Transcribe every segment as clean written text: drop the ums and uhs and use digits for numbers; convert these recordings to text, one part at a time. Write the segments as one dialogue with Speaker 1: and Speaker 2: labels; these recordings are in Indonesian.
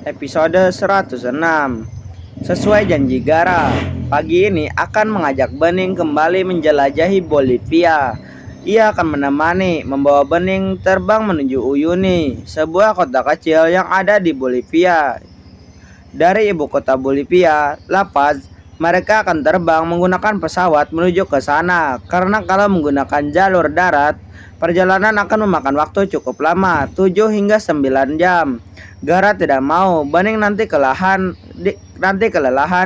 Speaker 1: Episode 106. Sesuai janji Gara, pagi ini akan mengajak Bening kembali menjelajahi Bolivia. Ia akan menemani membawa Bening terbang menuju Uyuni, sebuah kota kecil yang ada di Bolivia. Dari ibu kota Bolivia, La Paz, mereka akan terbang menggunakan pesawat menuju ke sana. Karena kalau menggunakan jalur darat, perjalanan akan memakan waktu cukup lama, 7 hingga 9 jam. Gara tidak mau Bening nanti kelelahan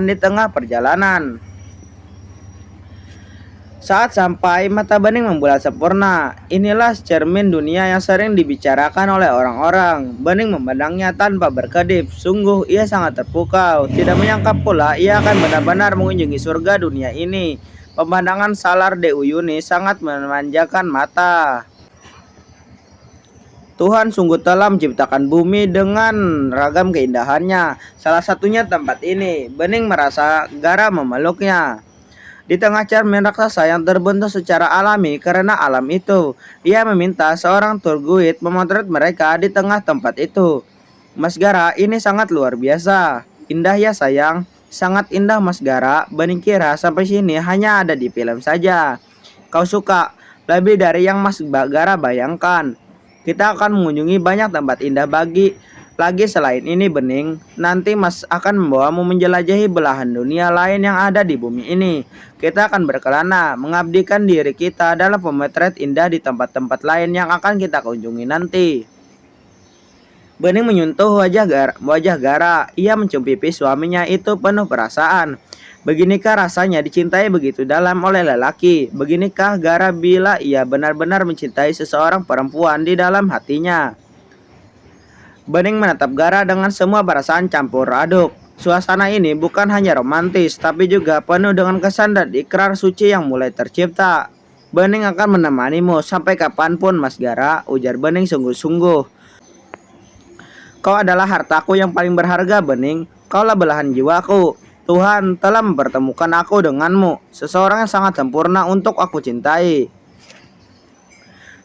Speaker 1: di tengah perjalanan. Saat sampai, mata Bening membulat sempurna. Inilah cermin dunia yang sering dibicarakan oleh orang-orang. Bening memandangnya tanpa berkedip. Sungguh ia sangat terpukau. Tidak menyangka pula ia akan benar-benar mengunjungi surga dunia ini. Pemandangan Salar de Uyuni sangat memanjakan mata. Tuhan sungguh telah menciptakan bumi dengan ragam keindahannya. Salah satunya tempat ini. Bening merasa Gara memeluknya. Di tengah cermin raksasa yang terbentuk secara alami karena alam itu, ia meminta seorang tour guide memotret mereka di tengah tempat itu. Mas Gara, ini sangat luar biasa. Indah ya sayang, sangat indah Mas Gara. Bening kira sampai sini hanya ada di film saja. Kau suka, lebih dari yang Mas Gara bayangkan. Kita akan mengunjungi banyak tempat indah lagi selain ini Bening. Nanti Mas akan membawamu menjelajahi belahan dunia lain yang ada di bumi ini. Kita akan berkelana, mengabdikan diri kita dalam pemotret indah di tempat-tempat lain yang akan kita kunjungi nanti. Bening menyentuh wajah Gara. Ia mencium pipi suaminya itu penuh perasaan. Beginikah rasanya dicintai begitu dalam oleh lelaki? Beginikah Gara bila ia benar-benar mencintai seseorang perempuan di dalam hatinya? Bening menatap Gara dengan semua perasaan campur aduk. Suasana ini bukan hanya romantis, tapi juga penuh dengan kesan dan ikrar suci yang mulai tercipta. Bening akan menemanimu sampai kapanpun Mas Gara, ujar Bening sungguh-sungguh. Kau adalah hartaku yang paling berharga Bening, kaulah belahan jiwaku. Tuhan telah mempertemukan aku denganmu, seseorang yang sangat sempurna untuk aku cintai.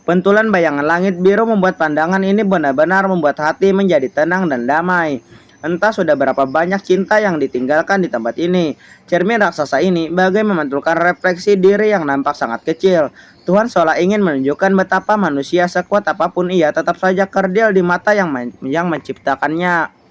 Speaker 1: Pentulan bayangan langit biru membuat pandangan ini benar-benar membuat hati menjadi tenang dan damai. Entah sudah berapa banyak cinta yang ditinggalkan di tempat ini. Cermin raksasa ini bagai memantulkan refleksi diri yang nampak sangat kecil. Tuhan seolah ingin menunjukkan betapa manusia sekuat apapun ia tetap saja kerdil di mata yang menciptakannya.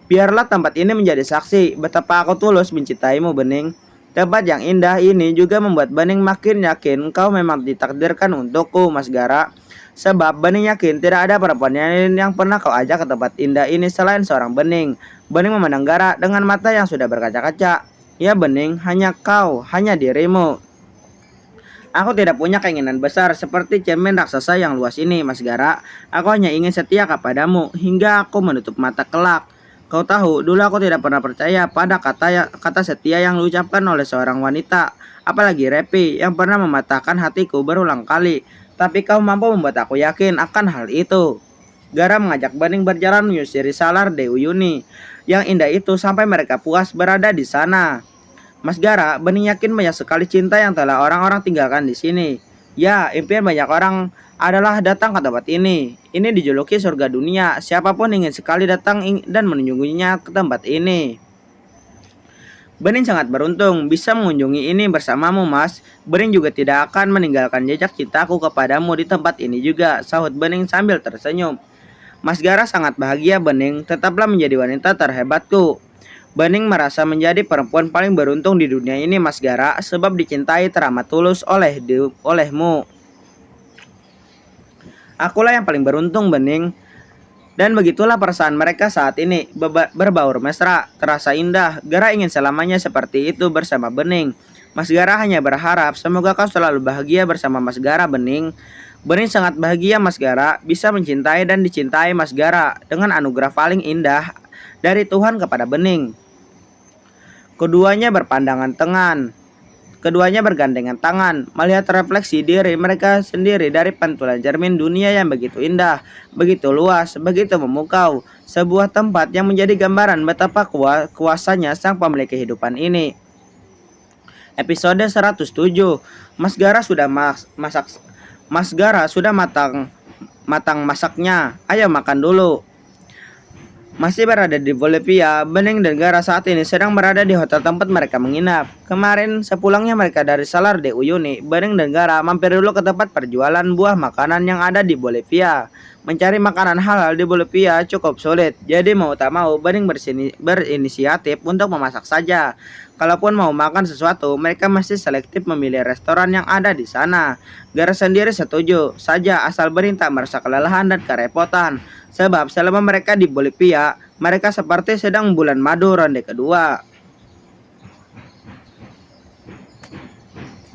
Speaker 1: Biarlah tempat ini menjadi saksi betapa aku tulus mencintaimu Bening. Tempat yang indah ini juga membuat Bening makin yakin kau memang ditakdirkan untukku Mas Gara. Sebab Bening yakin tidak ada perempuan lain yang pernah kau ajak ke tempat indah ini selain seorang Bening. Bening memandang Gara dengan mata yang sudah berkaca-kaca. Ya Bening, hanya kau, hanya dirimu. Aku tidak punya keinginan besar seperti cermin raksasa yang luas ini Mas Gara. Aku hanya ingin setia kepadamu hingga aku menutup mata kelak. Kau tahu, dulu aku tidak pernah percaya pada kata setia yang diucapkan oleh seorang wanita, apalagi Repi yang pernah mematahkan hatiku berulang kali. Tapi kau mampu membuat aku yakin akan hal itu. Gara mengajak Bening berjalan menyusuri Salar de Uyuni yang indah itu sampai mereka puas berada di sana. Mas Gara, Bening yakin banyak sekali cinta yang telah orang-orang tinggalkan di sini. Ya, impian banyak orang adalah datang ke tempat ini. Ini dijuluki surga dunia. Siapapun ingin sekali datang dan mengunjunginya ke tempat ini. Bening sangat beruntung bisa mengunjungi ini bersamamu Mas. Bening juga tidak akan meninggalkan jejak cintaku kepadamu di tempat ini juga, sahut Bening sambil tersenyum. Mas Gara sangat bahagia Bening, tetaplah menjadi wanita terhebatku. Bening merasa menjadi perempuan paling beruntung di dunia ini Mas Gara, sebab dicintai teramat tulus olehmu. Akulah yang paling beruntung Bening. Dan begitulah perasaan mereka saat ini, berbaur mesra, terasa indah. Gara ingin selamanya seperti itu bersama Bening. Mas Gara hanya berharap semoga kau selalu bahagia bersama Mas Gara Bening. Bening sangat bahagia Mas Gara bisa mencintai dan dicintai Mas Gara dengan anugerah paling indah dari Tuhan kepada Bening. Keduanya bergandengan tangan, melihat refleksi diri mereka sendiri dari pantulan cermin dunia yang begitu indah, begitu luas, begitu memukau. Sebuah tempat yang menjadi gambaran betapa kuasanya sang pemilik kehidupan ini. Episode 107. Mas Gara sudah matang masaknya. Ayo makan dulu. Masih berada di Bolivia, Bening dan Gara saat ini sedang berada di hotel tempat mereka menginap. Kemarin, sepulangnya mereka dari Salar de Uyuni, Bening dan Gara mampir dulu ke tempat perjualan buah makanan yang ada di Bolivia. Mencari makanan halal di Bolivia cukup sulit, jadi mau tak mau Bening berinisiatif untuk memasak saja. Kalaupun mau makan sesuatu, mereka masih selektif memilih restoran yang ada di sana. Gara sendiri setuju saja asal Bening tak merasa kelelahan dan kerepotan. Sebab selama mereka di Bolivia, mereka seperti sedang bulan madu ronde kedua.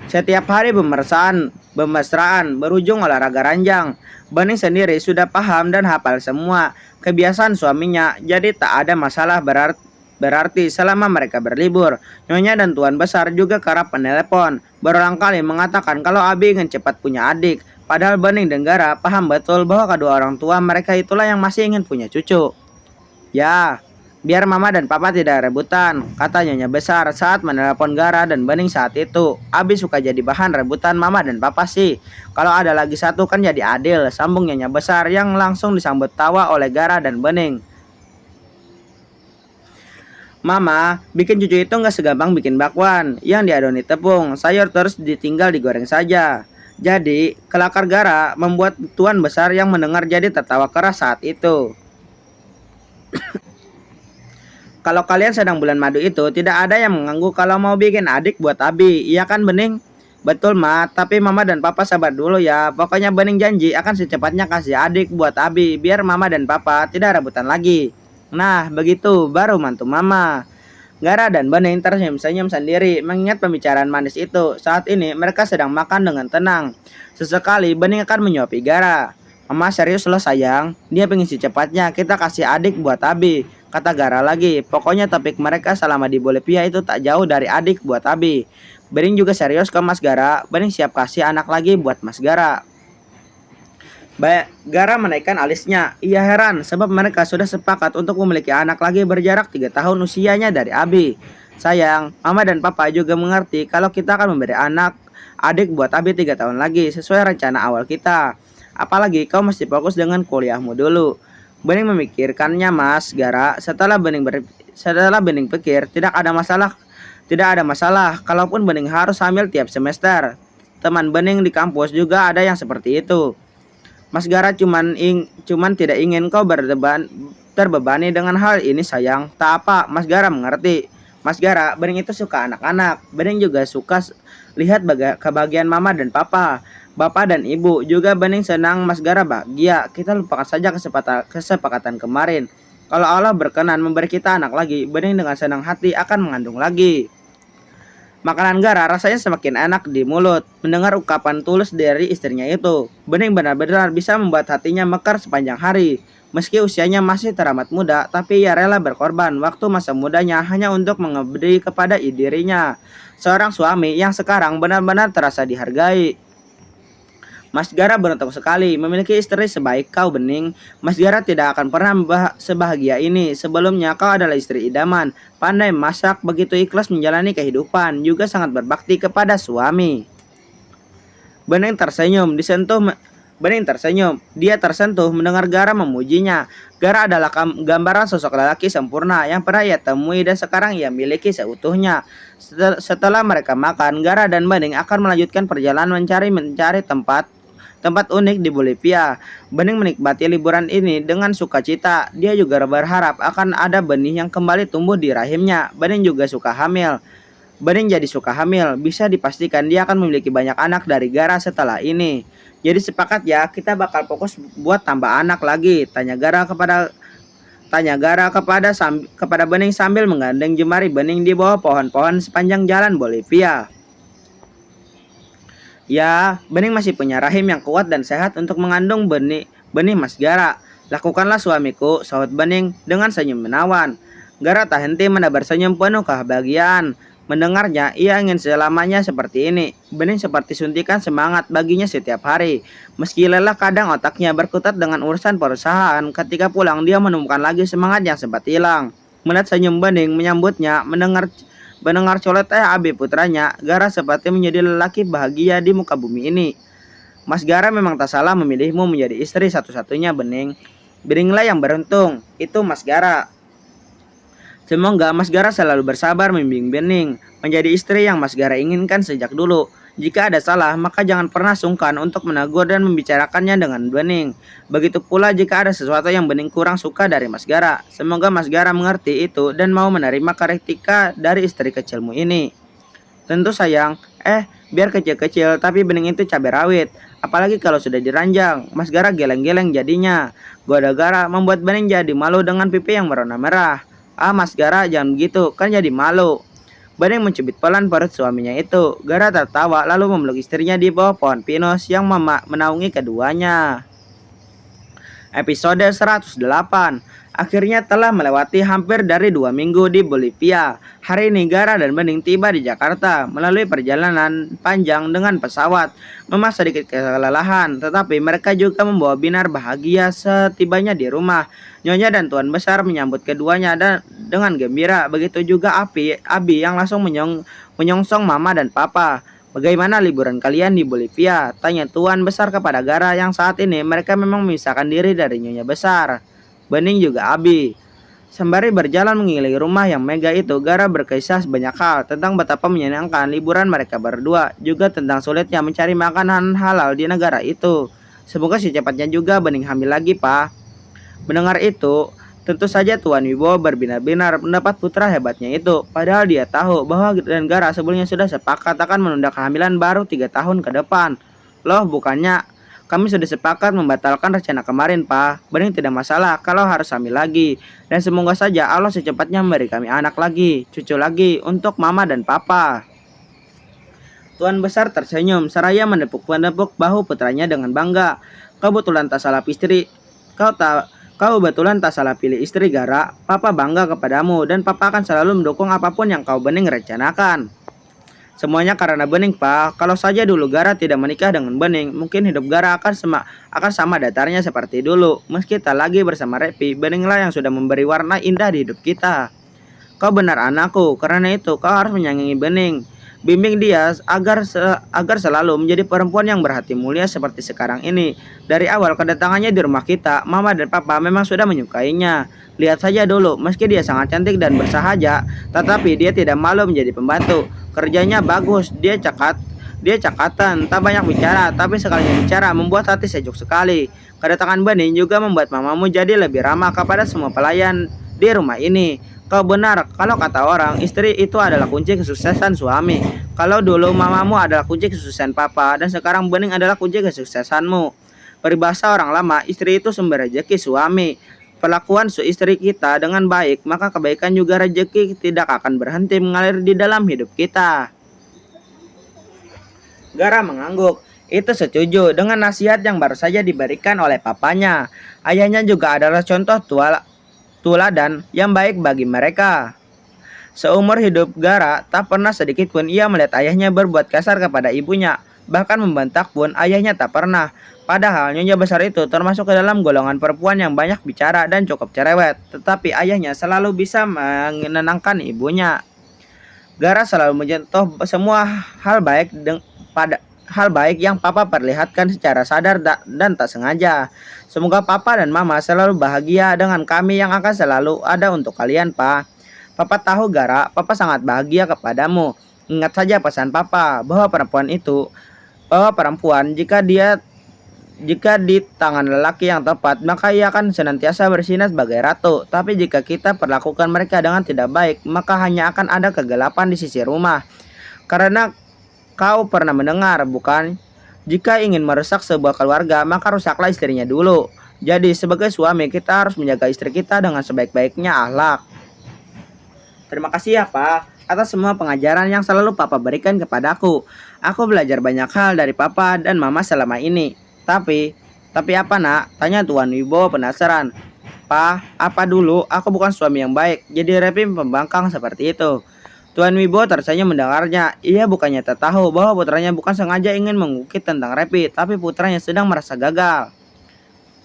Speaker 1: Setiap hari bermesraan berujung olahraga ranjang. Bening sendiri sudah paham dan hafal semua kebiasaan suaminya, jadi tak ada masalah berarti selama mereka berlibur. Nyonya dan Tuan Besar juga kerap menelepon, berulang kali mengatakan kalau Abi ingin cepat punya adik. Padahal Bening dan Gara paham betul bahwa kedua orang tua mereka itulah yang masih ingin punya cucu. Ya, biar Mama dan Papa tidak rebutan, kata Nyonya Besar saat menelepon Gara dan Bening saat itu. Abi suka jadi bahan rebutan Mama dan Papa sih. Kalau ada lagi satu kan jadi adil, sambung Nyonya Besar yang langsung disambut tawa oleh Gara dan Bening. Mama, bikin cucu itu nggak segampang bikin bakwan yang diadoni tepung, sayur terus ditinggal digoreng saja. Jadi, kelakar Gara membuat Tuan Besar yang mendengar jadi tertawa keras saat itu. Kalau kalian sedang bulan madu itu, tidak ada yang mengganggu kalau mau bikin adik buat Abi, iya kan Bening? Betul Ma, tapi Mama dan Papa sabar dulu ya. Pokoknya Bening janji akan secepatnya kasih adik buat Abi, biar Mama dan Papa tidak rebutan lagi. Nah, begitu baru mantu Mama. Gara dan Bening tersenyum-senyum sendiri mengingat pembicaraan manis itu. Saat ini mereka sedang makan dengan tenang. Sesekali Bening akan menyuapi Gara. Mama serius loh sayang, dia pengen secepatnya kita kasih adik buat Abi. Kata Gara lagi, pokoknya topik mereka selama di Bolivia itu tak jauh dari adik buat Abi. Bening juga serius ke Mas Gara, Bening siap kasih anak lagi buat Mas Gara. Gara menaikkan alisnya. Ia heran sebab mereka sudah sepakat untuk memiliki anak lagi berjarak 3 tahun usianya dari Abi. Sayang, Mama dan Papa juga mengerti kalau kita akan memberi adik buat Abi 3 tahun lagi sesuai rencana awal kita. Apalagi kau mesti fokus dengan kuliahmu dulu. Bening memikirkannya Mas Gara. Setelah Bening pikir tidak ada masalah. Kalaupun Bening harus hamil tiap semester. Teman Bening di kampus juga ada yang seperti itu. Mas Gara cuman tidak ingin kau terbebani dengan hal ini sayang. Tak apa, Mas Gara mengerti. Mas Gara, Bening itu suka anak-anak. Bening juga suka lihat kebahagiaan Mama dan Papa. Bapak dan Ibu juga Bening senang Mas Gara bahagia. Kita lupakan saja kesepakatan kemarin. Kalau Allah berkenan memberi kita anak lagi, Bening dengan senang hati akan mengandung lagi. Makanan Gara rasanya semakin enak di mulut. Mendengar ungkapan tulus dari istrinya itu, Bening benar-benar bisa membuat hatinya mekar sepanjang hari. Meski usianya masih teramat muda, tapi ia rela berkorban waktu masa mudanya hanya untuk mengabdi kepada dirinya. Seorang suami yang sekarang benar-benar terasa dihargai. Mas Gara beruntung sekali memiliki istri sebaik kau Bening. Mas Gara tidak akan pernah sebahagia ini. Sebelumnya kau adalah istri idaman, pandai masak, begitu ikhlas menjalani kehidupan, juga sangat berbakti kepada suami. Bening tersenyum, dia tersentuh mendengar Gara memujinya. Gara adalah gambaran sosok lelaki sempurna yang pernah ia temui dan sekarang ia miliki seutuhnya. Setelah mereka makan, Gara dan Bening akan melanjutkan perjalanan mencari tempat unik di Bolivia. Bening menikmati liburan ini dengan sukacita. Dia juga berharap akan ada benih yang kembali tumbuh di rahimnya. Bening juga suka hamil. Bening jadi suka hamil. Bisa dipastikan dia akan memiliki banyak anak dari Gara setelah ini. Jadi sepakat ya, kita bakal fokus buat tambah anak lagi. Tanya Gara kepada Bening sambil menggandeng jemari Bening di bawah pohon-pohon sepanjang jalan Bolivia. Ya, Bening masih punya rahim yang kuat dan sehat untuk mengandung benih Mas Gara. Lakukanlah suamiku, sahut Bening dengan senyum menawan. Gara tak henti menebar senyum penuh kebahagiaan. Mendengarnya, ia ingin selamanya seperti ini. Bening seperti suntikan semangat baginya setiap hari. Meski lelah kadang otaknya berkutat dengan urusan perusahaan, ketika pulang dia menemukan lagi semangat yang sempat hilang. Melihat senyum Bening menyambutnya, mendengar coletnya Abi putranya, Gara seperti menjadi lelaki bahagia di muka bumi ini. Mas Gara memang tak salah memilihmu menjadi istri satu-satunya Bening. Beninglah yang beruntung, itu Mas Gara. Semoga Mas Gara selalu bersabar membimbing Bening menjadi istri yang Mas Gara inginkan sejak dulu. Jika ada salah, maka jangan pernah sungkan untuk menegur dan membicarakannya dengan Bening. Begitu pula jika ada sesuatu yang Bening kurang suka dari Mas Gara. Semoga Mas Gara mengerti itu dan mau menerima kritika dari istri kecilmu ini. Tentu sayang, biar kecil-kecil tapi bening itu cabai rawit. Apalagi kalau sudah diranjang, Mas Gara geleng-geleng jadinya. Gara-gara membuat bening jadi malu dengan pipi yang berwarna merah. Ah Mas Gara jangan begitu, kan jadi malu. Bening mencubit pelan perut suaminya itu. Gara tertawa lalu memeluk istrinya di bawah pohon pinus yang menaungi keduanya. Episode 108. Akhirnya telah melewati hampir dari 2 minggu di Bolivia. Hari ini Gara dan Bening tiba di Jakarta melalui perjalanan panjang dengan pesawat. Memang sedikit kelelahan, tetapi mereka juga membawa binar bahagia setibanya di rumah. Nyonya dan Tuan Besar menyambut keduanya dan dengan gembira. Begitu juga Abi yang langsung menyongsong Mama dan Papa. Bagaimana liburan kalian di Bolivia? Tanya Tuan Besar kepada Gara yang saat ini mereka memang memisahkan diri dari Nyonya Besar. Bening juga Abi. Sembari berjalan mengelilingi rumah yang megah itu, Gara berkisah banyak hal tentang betapa menyenangkan liburan mereka berdua, juga tentang sulitnya mencari makanan halal di negara itu. Semoga secepatnya juga Bening hamil lagi, Pak. Mendengar itu, tentu saja Tuan Wibowo berbinar-binar mendapat putra hebatnya itu. Padahal dia tahu bahwa dan Gara sebelumnya sudah sepakat akan menunda kehamilan baru 3 tahun ke depan. Loh, bukannya kami sudah sepakat membatalkan rencana kemarin, Pak. Bening tidak masalah kalau harus hamil lagi. Dan semoga saja Allah secepatnya memberi kami anak lagi, cucu lagi untuk Mama dan Papa. Tuan Besar tersenyum seraya menepuk-menepuk bahu putranya dengan bangga. Kau betulan tak salah pilih istri Gara. Papa bangga kepadamu dan Papa akan selalu mendukung apapun yang kau Bening rencanakan. Semuanya karena Bening, Pak. Kalau saja dulu Gara tidak menikah dengan Bening, mungkin hidup Gara akan sama datarnya seperti dulu. Meski tak lagi bersama Repi, Beninglah yang sudah memberi warna indah di hidup kita. Kau benar anakku, karena itu kau harus menyayangi Bening. Bimbing dia agar selalu menjadi perempuan yang berhati mulia seperti sekarang ini. Dari awal kedatangannya di rumah kita, Mama dan Papa memang sudah menyukainya. Lihat saja dulu, meski dia sangat cantik dan bersahaja, tetapi dia tidak malu menjadi pembantu. Kerjanya bagus, dia cakatan, tak banyak bicara, tapi sekalinya bicara membuat hati sejuk sekali. Kedatangan Bening juga membuat mamamu jadi lebih ramah kepada semua pelayan di rumah ini. Kau benar, kalau kata orang, istri itu adalah kunci kesuksesan suami. Kalau dulu mamamu adalah kunci kesuksesan papa, dan sekarang Bening adalah kunci kesuksesanmu. Peribahasa orang lama, istri itu sumber rezeki suami. Perlakuan istri kita dengan baik, maka kebaikan juga rezeki tidak akan berhenti mengalir di dalam hidup kita. Gara mengangguk. Itu setuju dengan nasihat yang baru saja diberikan oleh papanya. Ayahnya juga adalah contoh teladan yang baik bagi mereka. Seumur hidup Gara, tak pernah sedikit pun ia melihat ayahnya berbuat kasar kepada ibunya. Bahkan membentak pun ayahnya tak pernah. Padahal Nyonya Besar itu termasuk ke dalam golongan perempuan yang banyak bicara dan cukup cerewet. Tetapi ayahnya selalu bisa menenangkan ibunya. Gara selalu menyentuh semua hal baik yang Papa perlihatkan secara sadar dan tak sengaja. Semoga Papa dan Mama selalu bahagia dengan kami yang akan selalu ada untuk kalian, Pak. Papa tahu Gara, Papa sangat bahagia kepadamu. Ingat saja pesan Papa bahwa perempuan jika di tangan lelaki yang tepat, maka ia akan senantiasa bersinar sebagai ratu. Tapi jika kita perlakukan mereka dengan tidak baik, maka hanya akan ada kegelapan di sisi rumah. Karena kau pernah mendengar, bukan? Jika ingin merusak sebuah keluarga, maka rusaklah istrinya dulu. Jadi sebagai suami, kita harus menjaga istri kita dengan sebaik-baiknya akhlak. Terima kasih ya, Pak, atas semua pengajaran yang selalu Papa berikan kepadaku. Aku belajar banyak hal dari Papa dan Mama selama ini. Tapi apa, Nak? Tanya Tuan Wibowo penasaran. Pak, apa dulu? Aku bukan suami yang baik. Jadi Repi pembangkang seperti itu. Tuan Wibowo tersenyum mendengarnya. Ia bukannya tak tahu bahwa putranya bukan sengaja ingin mengukit tentang Repi, tapi putranya sedang merasa gagal.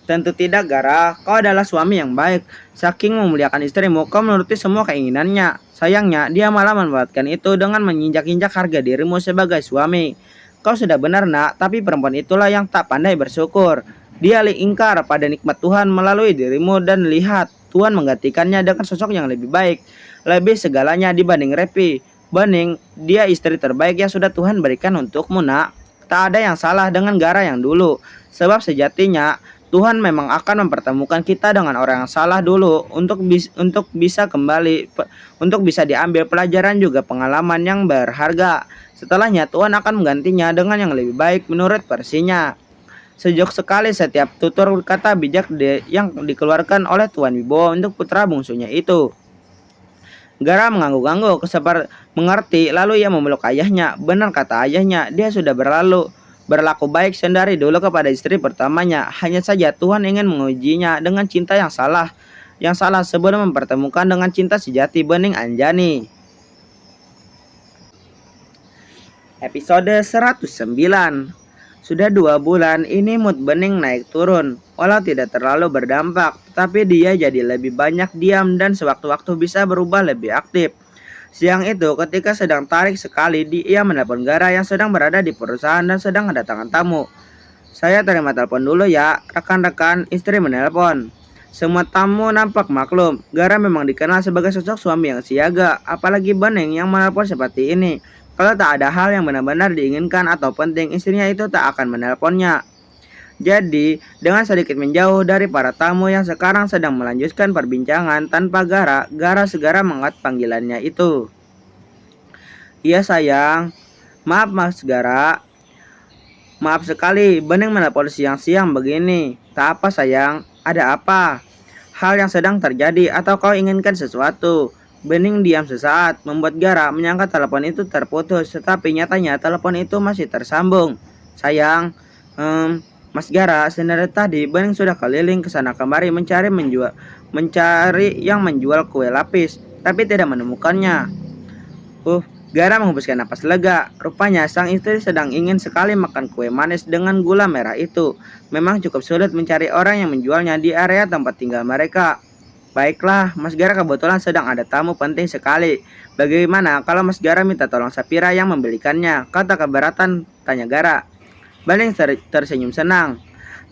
Speaker 1: Tentu tidak, Gara. Kau adalah suami yang baik. Saking memuliakan istrimu, kau menuruti semua keinginannya. Sayangnya, dia malah memanfaatkan itu dengan menginjak-injak harga dirimu sebagai suami. Kau sudah benar, Nak, tapi perempuan itulah yang tak pandai bersyukur. Dia ingkar pada nikmat Tuhan melalui dirimu dan lihat Tuhan menggantikannya dengan sosok yang lebih baik, lebih segalanya dibanding Repi. Bening, dia istri terbaik yang sudah Tuhan berikan untukmu, nak. Tak ada yang salah dengan Gara yang dulu, sebab sejatinya Tuhan memang akan mempertemukan kita dengan orang yang salah dulu untuk bisa kembali, untuk bisa diambil pelajaran juga pengalaman yang berharga. Setelahnya Tuhan akan menggantinya dengan yang lebih baik menurut versinya. Sejak sekali setiap tutur kata bijak yang dikeluarkan oleh Tuan Wibowo untuk putra bungsunya itu. Gara mengangguk-angguk seperti mengerti, lalu ia memeluk ayahnya. Benar kata ayahnya, dia sudah berlaku baik sendiri dulu kepada istri pertamanya. Hanya saja Tuhan ingin mengujinya dengan cinta yang salah. Yang salah sebelum mempertemukan dengan cinta sejati Bening Anjani. Episode 109. Sudah 2 bulan ini mood Bening naik turun. Walau tidak terlalu berdampak, tapi dia jadi lebih banyak diam dan sewaktu-waktu bisa berubah lebih aktif. Siang itu ketika sedang tarik sekali, dia menelpon Gara yang sedang berada di perusahaan dan sedang kedatangan tamu. Saya terima telepon dulu ya, rekan-rekan, istri menelpon. Semua tamu nampak maklum. Gara memang dikenal sebagai sosok suami yang siaga, apalagi Bening yang menelpon seperti ini. Kalau tak ada hal yang benar-benar diinginkan atau penting, istrinya itu tak akan menelponnya. Jadi, dengan sedikit menjauh dari para tamu yang sekarang sedang melanjutkan perbincangan tanpa Gara, Gara segera mengangkat panggilannya itu. Iya sayang, maaf Mas Gara. Maaf sekali, Bening menelpon siang-siang begini. Tak apa sayang, ada apa? Hal yang sedang terjadi atau kau inginkan sesuatu? Bening diam sesaat, membuat Gara menyangka telepon itu terputus, tetapi nyatanya telepon itu masih tersambung. Sayang, Mas Gara, sebenarnya tadi Bening sudah keliling ke sana kemari mencari yang menjual kue lapis, tapi tidak menemukannya. Gara menghembuskan napas lega. Rupanya sang istri sedang ingin sekali makan kue manis dengan gula merah itu. Memang cukup sulit mencari orang yang menjualnya di area tempat tinggal mereka. Baiklah, Mas Gara kebetulan sedang ada tamu penting sekali. Bagaimana kalau Mas Gara minta tolong Sapira yang membelikannya? Kata keberatan, tanya Gara. Bening tersenyum senang.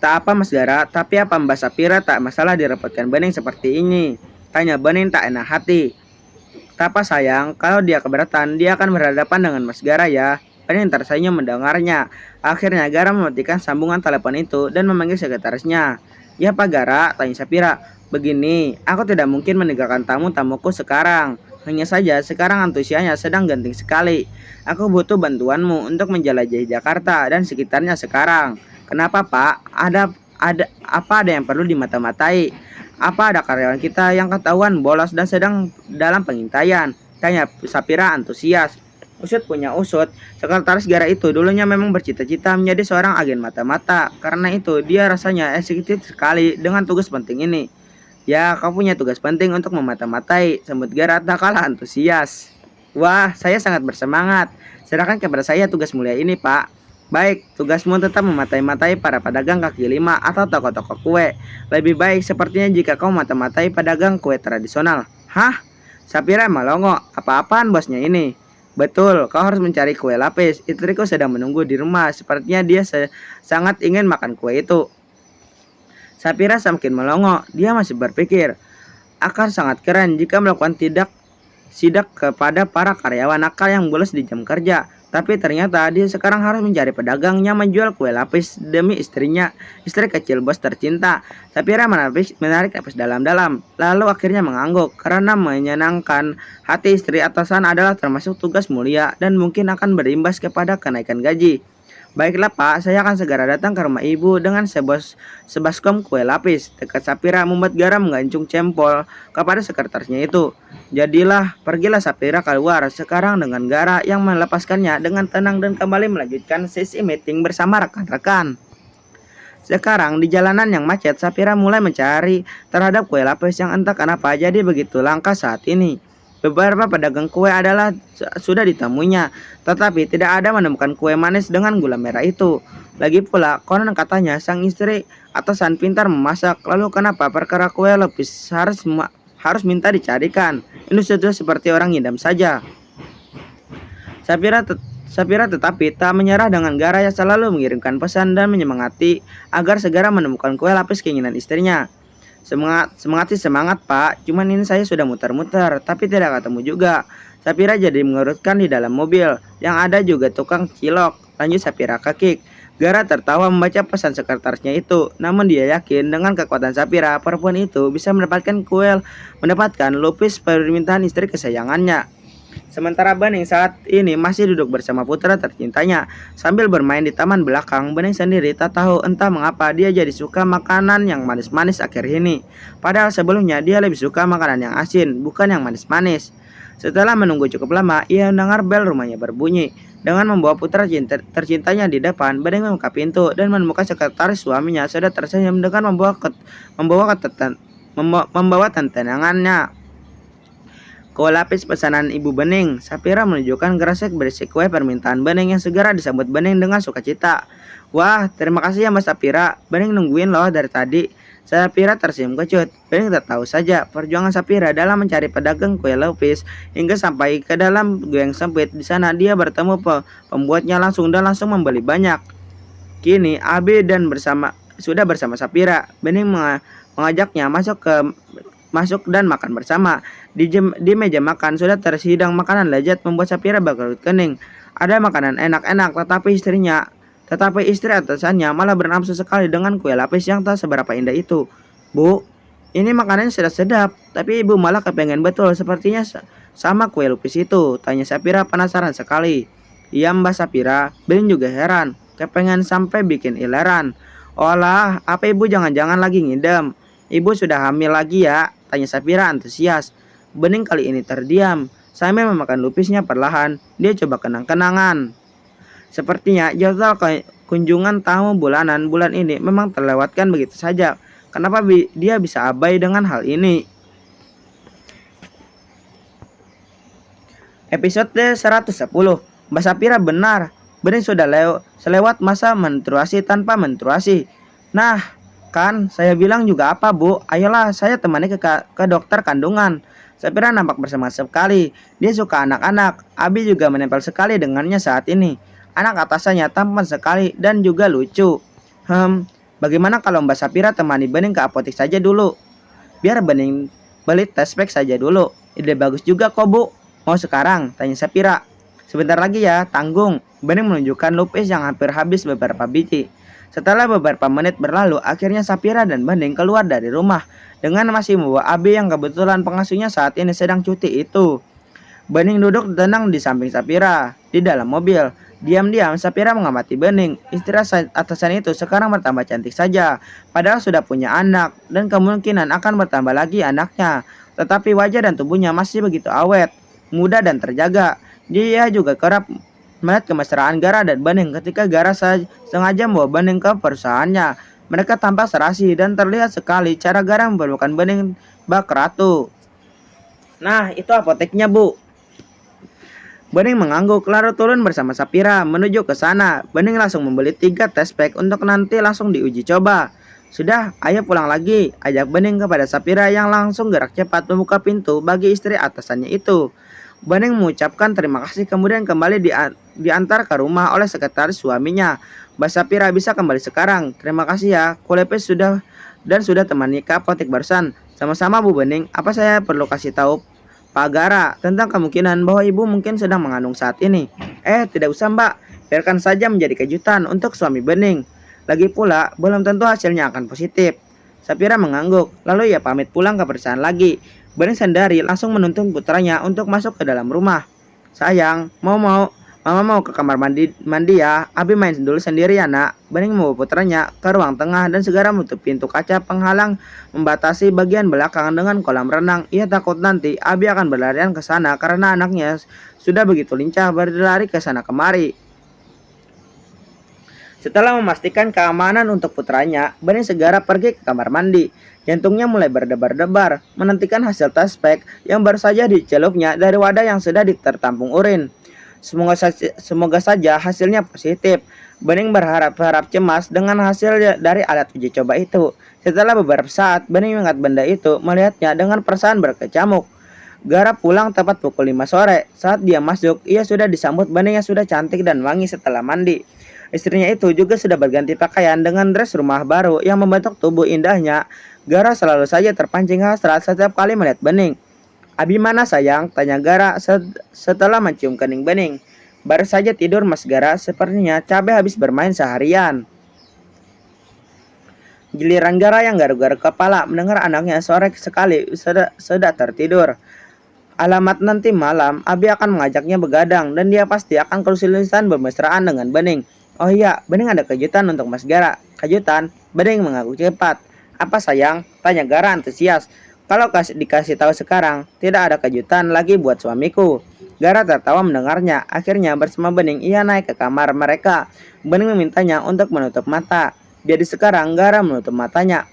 Speaker 1: Tak apa Mas Gara, tapi apa Mbak Sapira tak masalah direpotkan Bening seperti ini? Tanya Bening tak enak hati. Tak apa sayang, kalau dia keberatan, dia akan berhadapan dengan Mas Gara ya. Bening tersenyum mendengarnya. Akhirnya Gara mematikan sambungan telepon itu dan memanggil sekretarisnya. Ya Pak Gara, tanya Sapira. Begini, aku tidak mungkin meninggalkan tamu-tamuku sekarang. Hanya saja sekarang antusiasnya sedang genting sekali. Aku butuh bantuanmu untuk menjelajahi Jakarta dan sekitarnya sekarang. Kenapa Pak? Ada yang perlu dimata-matai? Apa ada karyawan kita yang ketahuan bolos dan sedang dalam pengintaian? Tanya Sapira antusias. Usut punya usut, sekretaris Gara itu dulunya memang bercita-cita menjadi seorang agen mata-mata. Karena itu dia rasanya eksekutif sekali dengan tugas penting ini. Ya, kau punya tugas penting untuk memata-matai, sambut Gara tak kalah antusias. Wah, saya sangat bersemangat. Serahkan kepada saya tugas mulia ini, Pak. Baik, tugasmu tetap mematai-matai para pedagang kaki lima atau toko-toko kue. Lebih baik sepertinya jika kau mata-matai pedagang kue tradisional. Hah? Sapira melongo, apa-apaan bosnya ini? Betul, kau harus mencari kue lapis. Istriku sedang menunggu di rumah. Sepertinya dia sangat ingin makan kue itu. Sapira semakin melongo. Dia masih berpikir, akan sangat keren jika melakukan sidak kepada para karyawan nakal yang bolos di jam kerja. Tapi ternyata dia sekarang harus mencari pedagang yang menjual kue lapis demi istrinya, istri kecil bos tercinta. Sapira menarik napas dalam-dalam, lalu akhirnya mengangguk karena menyenangkan hati istri atasan adalah termasuk tugas mulia dan mungkin akan berimbas kepada kenaikan gaji. Baiklah Pak, saya akan segera datang ke rumah ibu dengan sebaskom kue lapis. Tekad Sapira membuat Gara menggancung jempol kepada sekretarisnya itu. Pergilah Sapira keluar sekarang dengan Gara yang melepaskannya dengan tenang dan kembali melanjutkan sesi meeting bersama rekan-rekan. Sekarang di jalanan yang macet, Sapira mulai mencari terhadap kue lapis yang entah kenapa jadi begitu langka saat ini. Beberapa pedagang kue sudah ditemuinya, tetapi tidak ada menemukan kue manis dengan gula merah itu. Lagi pula, konon katanya sang istri atasan pintar memasak, lalu kenapa perkara kue lapis harus minta dicarikan? Ini sudah seperti orang ngidam saja. Sapira Sapira tetapi tak menyerah dengan Gara yang selalu mengirimkan pesan dan menyemangati agar segera menemukan kue lapis keinginan istrinya. Semangat sih semangat pak, cuman ini saya sudah muter-muter tapi tidak ketemu juga. Sapira jadi mengurutkan di dalam mobil, yang ada juga tukang cilok. Lanjut Sapira kekik. Gara tertawa membaca pesan sekretarisnya itu, namun dia yakin dengan kekuatan Sapira, perempuan itu bisa mendapatkan lupis permintaan istri kesayangannya. Sementara Bening saat ini masih duduk bersama putra tercintanya. Sambil bermain di taman belakang, Bening sendiri tak tahu entah mengapa dia jadi suka makanan yang manis-manis akhir ini. Padahal sebelumnya dia lebih suka makanan yang asin, bukan yang manis-manis. Setelah menunggu cukup lama, ia mendengar bel rumahnya berbunyi. Dengan membawa putra tercintanya di depan, Bening membuka pintu dan menemukan sekretaris suaminya sudah tersenyum dengan membawa tentenangannya. Kue lapis pesanan Ibu Bening. Sapira menunjukkan kresek berisi kue permintaan Bening yang segera disambut Bening dengan sukacita. Wah, terima kasih ya Mas Sapira. Bening nungguin loh dari tadi. Sapira tersenyum kecut. Bening tak tahu saja perjuangan Sapira dalam mencari pedagang kue lapis hingga sampai ke dalam gang sempit. Di sana dia bertemu pembuatnya langsung membeli banyak. Kini Abi sudah bersama Sapira. Bening mengajaknya masuk dan makan bersama. Di meja makan sudah tersidang makanan lezat membuat Sapira berkerut kening. Ada makanan enak-enak, tetapi istri atasannya malah bernafsu sekali dengan kue lapis yang tak seberapa indah itu. Bu, ini makanannya sedap-sedap, tapi ibu malah kepengen betul sepertinya sama kue lapis itu, tanya Sapira penasaran sekali. Iya Mbak Sapira, Bening juga heran, kepengen sampai bikin ileran. Olah, apa ibu jangan-jangan lagi ngidam? Ibu sudah hamil lagi ya? Tanya Sapira antusias. Bening kali ini terdiam. Sambil memakan lupisnya perlahan, dia coba kenang-kenangan. Sepertinya jadwal kunjungan tamu bulan ini memang terlewatkan begitu saja. Kenapa dia bisa abai dengan hal ini? Episode 110. Mbak Sapira benar. Bening sudah selewat masa menstruasi tanpa menstruasi. Nah, kan saya bilang juga apa bu? Ayolah saya temani ke dokter kandungan. Sapira nampak bersemangat sekali. Dia suka anak-anak. Abi juga menempel sekali dengannya saat ini. Anak atasannya tampan sekali dan juga lucu. Bagaimana kalau Mbak Sapira temani Bening ke apotek saja dulu? Biar Bening beli tes pack saja dulu. Ide bagus juga kok bu. Mau sekarang? Tanya Sapira. Sebentar lagi ya, tanggung. Bening menunjukkan lupis yang hampir habis beberapa biji. Setelah beberapa menit berlalu, akhirnya Sapira dan Bening keluar dari rumah dengan masih membawa Abi yang kebetulan pengasuhnya saat ini sedang cuti itu. Bening duduk tenang di samping Sapira di dalam mobil. Diam-diam Sapira mengamati Bening. Istri atasan itu sekarang bertambah cantik saja, padahal sudah punya anak dan kemungkinan akan bertambah lagi anaknya. Tetapi wajah dan tubuhnya masih begitu awet, muda dan terjaga. Dia juga kerap melihat kemesraan Gara dan Bening ketika Gara sengaja membawa Bening ke perusahaannya. Mereka tampak serasi dan terlihat sekali cara Gara memperlakukan Bening bak ratu. Nah, itu apoteknya, Bu. Bening mengangguk lalu turun bersama Sapira menuju ke sana. Bening langsung membeli 3 test pack untuk nanti langsung diuji coba. Sudah, ayo pulang lagi, ajak Bening kepada Sapira yang langsung gerak cepat membuka pintu bagi istri atasannya itu. Bening mengucapkan terima kasih kemudian kembali diantar ke rumah oleh sekretaris suaminya. Mbak Sapira bisa kembali sekarang. Terima kasih ya, Kulepes sudah temani ke apotek barusan. Sama-sama Bu Bening, apa saya perlu kasih tahu Pak Gara tentang kemungkinan bahwa ibu mungkin sedang mengandung saat ini? Tidak usah mbak, biarkan saja menjadi kejutan untuk suami Bening. Lagi pula, belum tentu hasilnya akan positif. Sapira mengangguk, lalu ia pamit pulang ke perusahaan lagi. Bening sendiri langsung menuntun putranya untuk masuk ke dalam rumah. Sayang, Mama mau ke kamar mandi ya. Abi main dulu sendiri ya nak. Bening membawa putranya ke ruang tengah dan segera menutup pintu kaca penghalang membatasi bagian belakang dengan kolam renang. Ia takut nanti Abi akan berlarian ke sana karena anaknya sudah begitu lincah berlari ke sana kemari. Setelah memastikan keamanan untuk putranya, Bening segera pergi ke kamar mandi. Jantungnya mulai berdebar-debar, menantikan hasil tes pack yang baru saja dicelupnya dari wadah yang sudah tertampung urin. Semoga saja hasilnya positif. Bening berharap cemas dengan hasil dari alat uji coba itu. Setelah beberapa saat, Bening mengingat benda itu, melihatnya dengan perasaan berkecamuk. Gara pulang tepat pukul 5 sore. Saat dia masuk, ia sudah disambut Bening yang sudah cantik dan wangi setelah mandi. Istrinya itu juga sudah berganti pakaian dengan dress rumah baru yang membentuk tubuh indahnya. Gara selalu saja terpancing hasrat setiap kali melihat Bening. "Abi mana sayang?" tanya Gara setelah mencium kening Bening. "Baru saja tidur Mas Gara, sepertinya cabai habis bermain seharian." Giliran Gara yang garuk-garuk kepala mendengar anaknya sore sekali sudah tertidur. Alamat nanti malam, Abi akan mengajaknya begadang dan dia pasti akan kesulitan bermesraan dengan Bening. "Oh iya, Bening ada kejutan untuk Mas Gara." "Kejutan?" Bening mengaku cepat. "Apa sayang?" tanya Gara antusias. "Kalau dikasih tahu sekarang, tidak ada kejutan lagi buat suamiku." Gara tertawa mendengarnya. Akhirnya bersama Bening ia naik ke kamar mereka. Bening memintanya untuk menutup mata. Jadi sekarang Gara menutup matanya,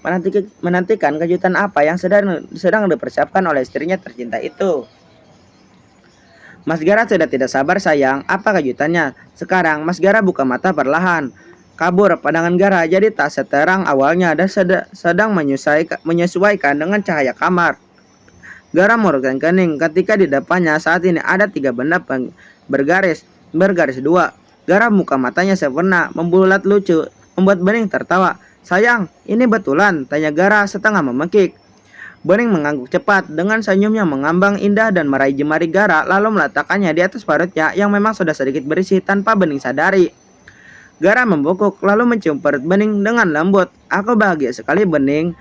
Speaker 1: menantikan kejutan apa yang sedang dipersiapkan oleh istrinya tercinta itu. "Mas Gara sudah tidak sabar sayang, apa kejutannya?" Sekarang Mas Gara buka mata perlahan. Kabur pandangan Gara jadi tak seterang awalnya dan sedang menyesuaikan dengan cahaya kamar. Gara murutkan kening ketika di depannya saat ini ada 3 benda bergaris 2. Gara buka matanya sempurna, membulat lucu, membuat Bening tertawa. "Sayang, ini betulan?" tanya Gara setengah memekik. Bening mengangguk cepat dengan senyum yang mengambang indah dan meraih jemari Gara lalu meletakkannya di atas perutnya yang memang sudah sedikit berisi tanpa Bening sadari. Gara membungkuk lalu mencium perut Bening dengan lembut. "Aku bahagia sekali Bening."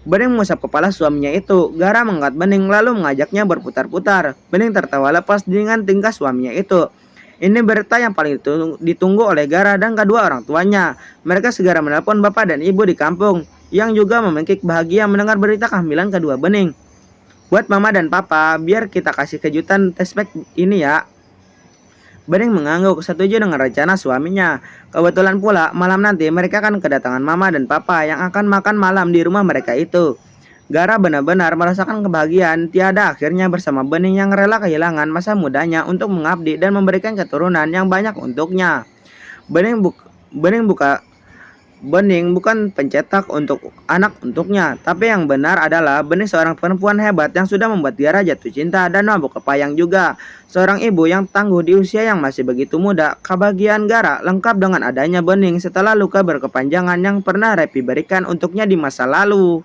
Speaker 1: Bening mengusap kepala suaminya itu. Gara mengangkat Bening lalu mengajaknya berputar-putar. Bening tertawa lepas dengan tingkah suaminya itu. Ini berita yang paling ditunggu oleh Gara dan kedua orang tuanya. Mereka segera menelpon bapak dan ibu di kampung, yang juga memengkik bahagia mendengar berita kehamilan kedua Bening. "Buat mama dan papa, biar kita kasih kejutan tespek ini ya." Bening mengangguk setuju dengan rencana suaminya. Kebetulan pula malam nanti mereka akan kedatangan mama dan papa yang akan makan malam di rumah mereka itu. Gara benar-benar merasakan kebahagiaan tiada akhirnya bersama Bening yang rela kehilangan masa mudanya untuk mengabdi dan memberikan keturunan yang banyak untuknya. Bening bukan pencetak untuk anak untuknya, tapi yang benar adalah Bening seorang perempuan hebat yang sudah membuat Gara jatuh cinta dan mabuk kepayang juga. Seorang ibu yang tangguh di usia yang masih begitu muda. Kebahagiaan Gara lengkap dengan adanya Bening setelah luka berkepanjangan yang pernah Repi berikan untuknya di masa lalu.